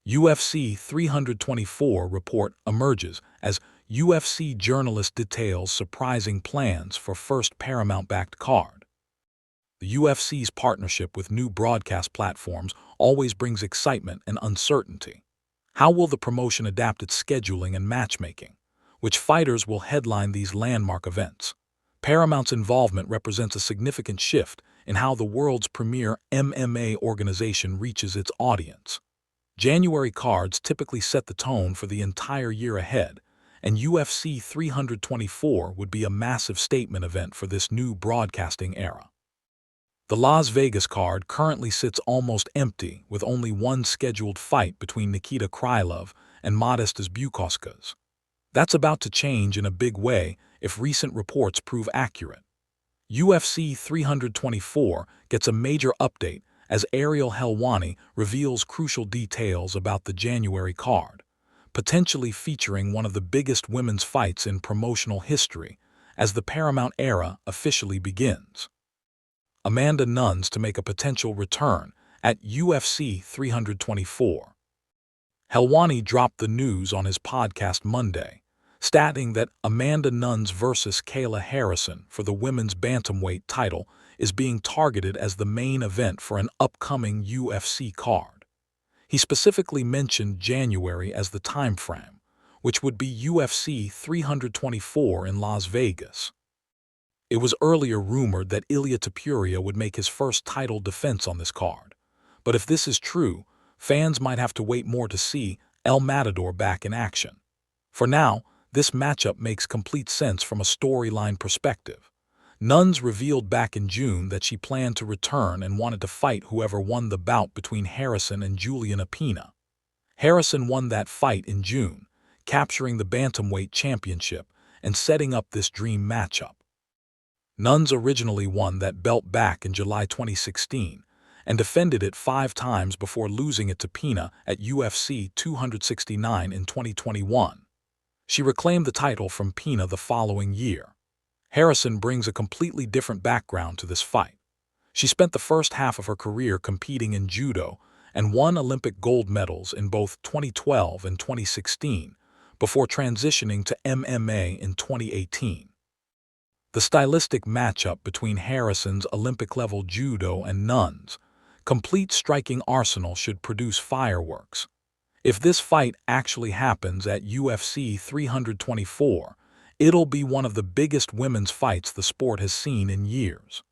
UFC 324 report emerges as UFC journalist details surprising plans for first Paramount-backed card. The UFC's partnership with new broadcast platforms always brings excitement and uncertainty. How will the promotion adapt its scheduling and matchmaking? Which fighters will headline these landmark events? Paramount's involvement represents a significant shift in how the world's premier MMA organization reaches its audience. January cards typically set the tone for the entire year ahead, and UFC 324 would be a massive statement event for this new broadcasting era. The Las Vegas card currently sits almost empty, with only one scheduled fight between Nikita Krylov and Modestas Bukauskas. That's about to change in a big way if recent reports prove accurate. UFC 324 gets a major update as Ariel Helwani reveals crucial details about the January card, potentially featuring one of the biggest women's fights in promotional history as the Paramount era officially begins. Amanda Nunes to make a potential return at UFC 324. Helwani dropped the news on his podcast Monday, stating that Amanda Nunes versus Kayla Harrison for the women's bantamweight title is being targeted as the main event for an upcoming UFC card. He specifically mentioned January as the time frame, which would be UFC 324 in Las Vegas. It was earlier rumored that Ilia Topuria would make his first title defense on this card, but if this is true, fans might have to wait more to see El Matador back in action. For now, this matchup makes complete sense from a storyline perspective. Nunes revealed back in June that she planned to return and wanted to fight whoever won the bout between Harrison and Juliana Pena. Harrison won that fight in June, capturing the bantamweight championship and setting up this dream matchup. Nunes originally won that belt back in July 2016 and defended it 5 times before losing it to Pena at UFC 269 in 2021. She reclaimed the title from Pena the following year. Harrison brings a completely different background to this fight. She spent the first half of her career competing in judo and won Olympic gold medals in both 2012 and 2016 before transitioning to MMA in 2018. The stylistic matchup between Harrison's Olympic-level judo and Nunes' complete striking arsenal should produce fireworks. If this fight actually happens at UFC 324, it'll be one of the biggest women's fights the sport has seen in years.